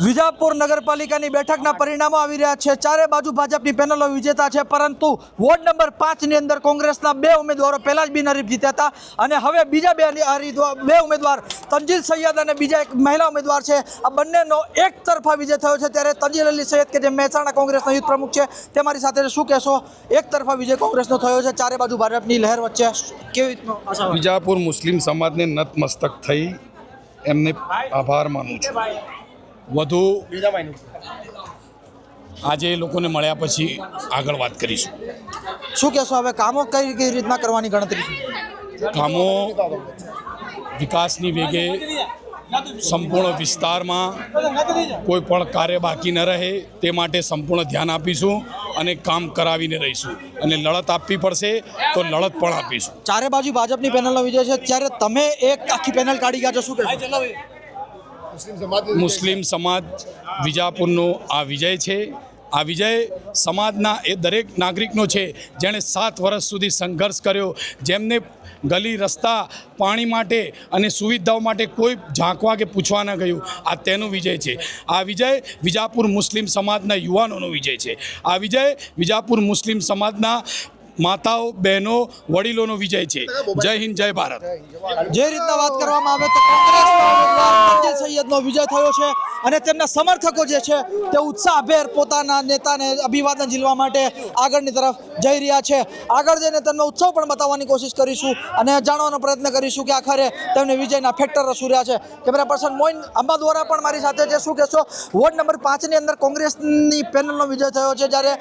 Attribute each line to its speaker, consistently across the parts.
Speaker 1: વિજાપુર નગરપાલિકાની બેઠકના પરિણામો આવી રહ્યા છે। ચારે બાજુ ભાજપની પેનલો વિજેતા છે, પરંતુ વોર્ડ નંબર 5 ની અંદર કોંગ્રેસના 2 ઉમેદવારો પહેલા જ બિનહરીફ જીત્યા હતા અને હવે બીજા બે ઉમેદવાર તંજીલ સૈયદ અને બીજા એક મહિલા ઉમેદવાર છે, આ બંનેનો એક તરફા વિજય થયો છે। ત્યારે તંજીલ અલી સૈયદ કે જે મહેસાણા કોંગ્રેસના યુથ પ્રમુખ છે, તે મારી સાથે શું કહેશો? એક તરફા વિજય કોંગ્રેસનો થયો છે, ચારે બાજુ ભાજપની લહેર વચ્ચે કેવી રીતનો આશા?
Speaker 2: વિજાપુર મુસ્લિમ સમાજને નતમસ્તક થઈ એમને આભાર માનું છું। વધુ આજે લોકોને મળ્યા પછી આગળ વાત કરીશું।
Speaker 1: શું કહેશો હવે કામો કઈ રીતના કરવાની ગણતરી છે?
Speaker 2: કામો વિકાસની વેગે સંપૂર્ણ વિસ્તારમાં કોઈ પણ કાર્ય બાકી ન રહે તે માટે સંપૂર્ણ ધ્યાન આપીશું અને કામ કરાવીને રહીશું અને લડત આપવી પડશે તો લડત પણ આપીશું।
Speaker 1: ચારે બાજુ ભાજપની પેનલનો વિજય છે, ત્યારે તમે એક આખી પેનલ કાઢી ગયા છો, શું કહેશો?
Speaker 2: મુસ્લિમ સમાજ વિજાપુરનો આ વિજય છે। આ વિજય સમાજના એ દરેક નાગરિકનો છે જેણે 7 વર્ષ સુધી સંઘર્ષ કર્યો, જેમને ગલી રસ્તા પાણી માટે અને સુવિધાઓ માટે કોઈ ઝાંકવા કે પૂછવા ન ગયું, આ તેનો વિજય છે। આ વિજય વિજાપુર મુસ્લિમ સમાજના યુવાનોનો વિજય છે। આ વિજય વિજાપુર મુસ્લિમ સમાજના માતાઓ બહેનો વડીલોનો વિજય છે। જય હિન્દ, જય ભારત।
Speaker 1: જે રીતના વાત કરવામાં આવે તો કોંગ્રેસના ઉમેદવાર તંજીલ સૈયદનો વિજય થયો છે અને તેમના સમર્થકો જે છે તે ઉત્સાહભેર પોતાના નેતાને અભિવાદન ઝીલવા માટે આગળની તરફ જઈ રહ્યા છે। આગળ જઈને તેમનો ઉત્સવ પણ બતાવવાની કોશિશ કરીશું અને જાણવાનો પ્રયત્ન કરીશું કે આખરે તેમને વિજયના ફેક્ટર શું રહ્યા છે। કેમેરા પર્સન મોઇન અંબાદ્વારા પણ મારી સાથે છે। શું કહેશો? વોર્ડ નંબર 5 ની અંદર કોંગ્રેસની પેનલનો વિજય થયો છે, જ્યારે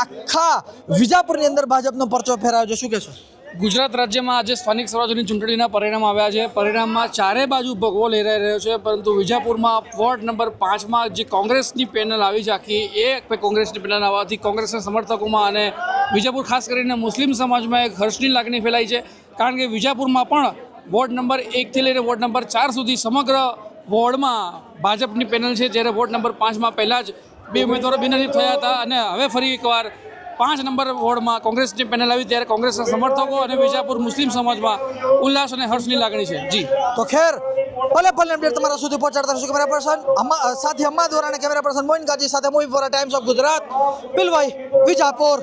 Speaker 1: આખા વિજાપુરની અંદર ભાજપનો પરચો ફેરાયો છે, શું કહેશો?
Speaker 3: ગુજરાત રાજ્યમાં આજે સ્થાનિક સ્વરાજ્યની ચૂંટણીના પરિણામ આવ્યા છે। પરિણામમાં ચારે બાજુ ભગવો લહેરાઈ રહ્યો છે, પરંતુ વિજાપુરમાં વોર્ડ નંબર 5માં જે કોંગ્રેસની પેનલ આવી છે આખી, એ કોંગ્રેસની પેનલ આવવાથી કોંગ્રેસના સમર્થકોમાં અને વિજાપુર ખાસ કરીને મુસ્લિમ સમાજમાં એક હર્ષની લાગણી ફેલાઈ છે। કારણ કે વિજાપુરમાં પણ વોર્ડ નંબર 1થી લઈને વોર્ડ નંબર 4 સુધી સમગ્ર વોર્ડમાં ભાજપની પેનલ છે, જ્યારે વોર્ડ નંબર 5માં પહેલાં જ 2 ઉમેદવારો બિનહરીફ થયા હતા અને હવે ફરી એકવાર 5 નંબર વોર્ડમાં કોંગ્રેસની પેનલ આવી, ત્યારે કોંગ્રેસના સમર્થકો અને વિજાપુર મુસ્લિમ સમાજમાં ઉલ્લાસ અને હર્ષની લાગણી છે। જી
Speaker 1: તો ખેર પલે અપડેટ તમારા સુધી પહોંચાડતા રહીશું। કેમેરા પર્સન સાથે અંબાદ્વારા અને કેમેરા પર્સન મોઇન કાજી સાથે movie for Times of Gujarat, Bilwai, Vijapur.